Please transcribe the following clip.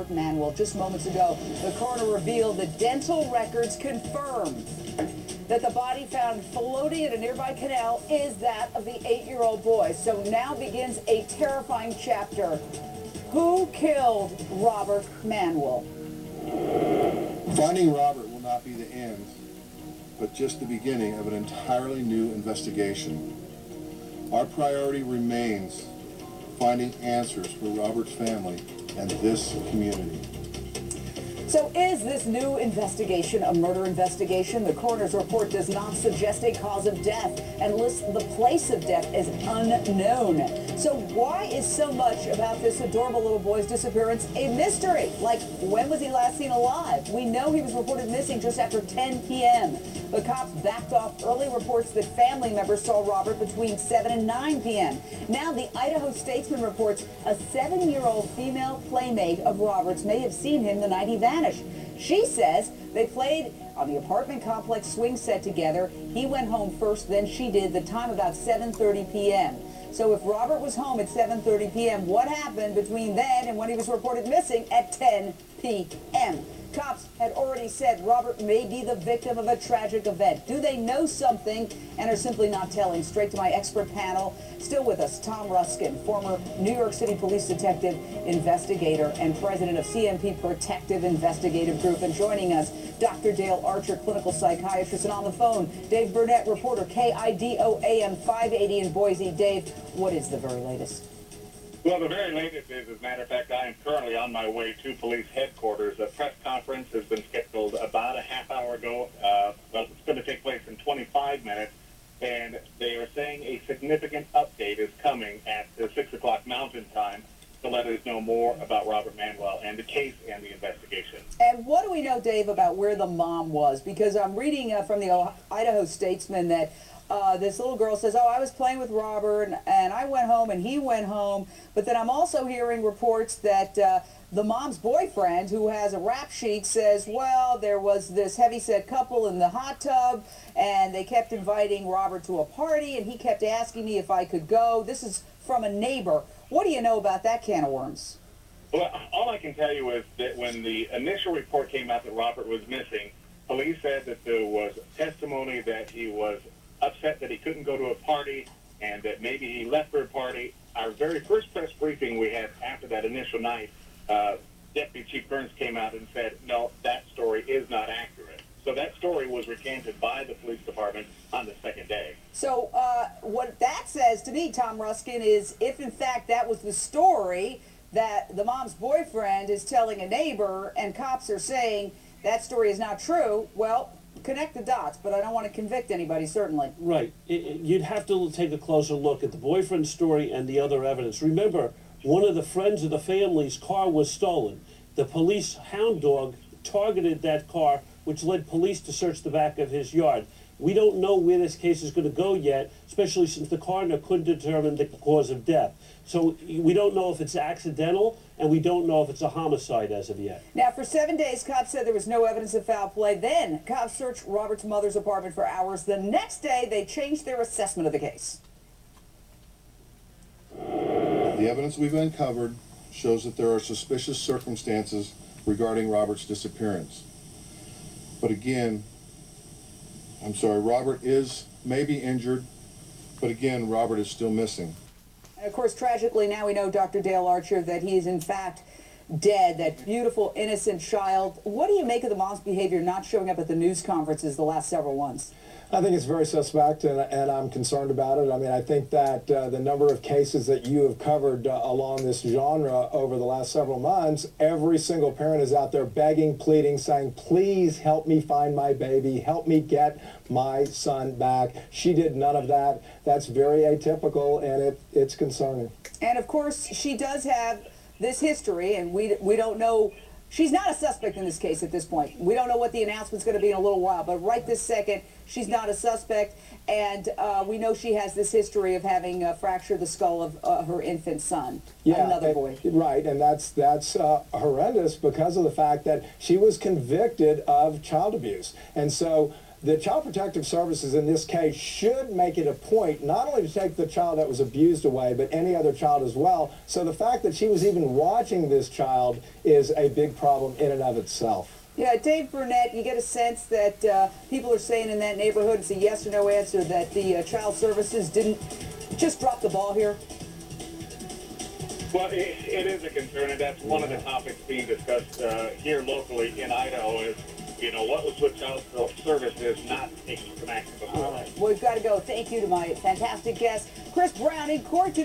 Robert Manwill. Just moments ago, the coroner revealed the dental records confirmed that the body found floating in a nearby canal is that of the 8-year-old boy. So now begins a terrifying chapter. Who killed Robert Manwill? Finding Robert will not be the end, but just the beginning of an entirely new investigation. Our priority remains finding answers for Robert's family and this community. So is this new investigation a murder investigation? The coroner's report does not suggest a cause of death and lists the place of death as unknown. So why is so much about this adorable little boy's disappearance a mystery? Like, when was he last seen alive? We know he was reported missing just after 10 p.m. The cops backed off early reports that family members saw Robert between 7 and 9 p.m. Now the Idaho Statesman reports a 7-year-old female playmate of Robert's may have seen him the night he vanished. She says they played on the apartment complex swing set together. He went home first, then she did, the time about 7:30 p.m. So if Robert was home at 7:30 p.m., what happened between then and when he was reported missing at 10 p.m.? Cops had already said Robert may be the victim of a tragic event. Do they know something and are simply not telling? Straight to my expert panel. Still with us, Tom Ruskin, former New York City police detective, investigator, and president of CMP Protective Investigative Group. And joining us, Dr. Dale Archer, clinical psychiatrist. And on the phone, Dave Burnett, reporter, KIDO AM 580 in Boise. Dave, what is the very latest? Well, the very latest is, as a matter of fact, I am currently on my way to police headquarters. A press conference has been scheduled about a half hour ago. Well, it's going to take place in 25 minutes, and they are saying a significant update is coming at 6 o'clock Mountain Time to let us know more about Robert Manwill and the case and the investigation. And what do we know, Dave, about where the mom was? Because I'm reading from the Idaho Statesman that this little girl says, oh, I was playing with Robert, and I went home, and he went home. But then I'm also hearing reports that the mom's boyfriend, who has a rap sheet, says, well, there was this heavyset couple in the hot tub, and they kept inviting Robert to a party, and he kept asking me if I could go. This is from a neighbor. What do you know about that can of worms? Well, all I can tell you is that when the initial report came out that Robert was missing, police said that there was testimony that he was upset that he couldn't go to a party and that maybe he left for a party. Our very first press briefing we had after that initial night, Deputy Chief Burns came out and said, no, that story is not accurate. So that story was recanted by the police department on the second day. So what that says to me, Tom Ruskin, is if in fact that was the story that the mom's boyfriend is telling a neighbor and cops are saying that story is not true, well, connect the dots, but I don't want to convict anybody, certainly. Right. You'd have to take a closer look at the boyfriend story and the other evidence. Remember, one of the friends of the family's car was stolen. The police hound dog targeted that car, which led police to search the back of his yard. We don't know where this case is going to go yet, especially since the coroner couldn't determine the cause of death. So we don't know if it's accidental, and we don't know if it's a homicide as of yet. Now, for 7 days, cops said there was no evidence of foul play. Then, cops searched Robert's mother's apartment for hours. The next day, they changed their assessment of the case. The evidence we've uncovered shows that there are suspicious circumstances regarding Robert's disappearance. But again, I'm sorry, Robert may be injured, but again, Robert is still missing. And of course, tragically, now we know, Dr. Dale Archer, that he is in fact dead, that beautiful, innocent child. What do you make of the mom's behavior not showing up at the news conferences the last several months? I think it's very suspect, and I'm concerned about it. I mean, I think that the number of cases that you have covered along this genre over the last several months, every single parent is out there begging, pleading, saying, please help me find my baby, help me get my son back. She did none of that. That's very atypical, and it's concerning. And of course, she does have this history, and we don't know. She's not a suspect in this case at this point. We don't know what the announcement's going to be in a little while, but right this second, she's not a suspect, and we know she has this history of having fractured the skull of her infant son, another boy. Right, and that's horrendous because of the fact that she was convicted of child abuse. And so the Child Protective Services in this case should make it a point not only to take the child that was abused away, but any other child as well. So the fact that she was even watching this child is a big problem in and of itself. Yeah, Dave Burnett, you get a sense that people are saying in that neighborhood, it's a yes or no answer, that the child services didn't just drop the ball here? Well, it is a concern, and that's one of the topics being discussed here locally in Idaho is, you know, what was with child services not taking some action before. All right. Well, we've got to go. Thank you to my fantastic guest, Chris Brown, in court today.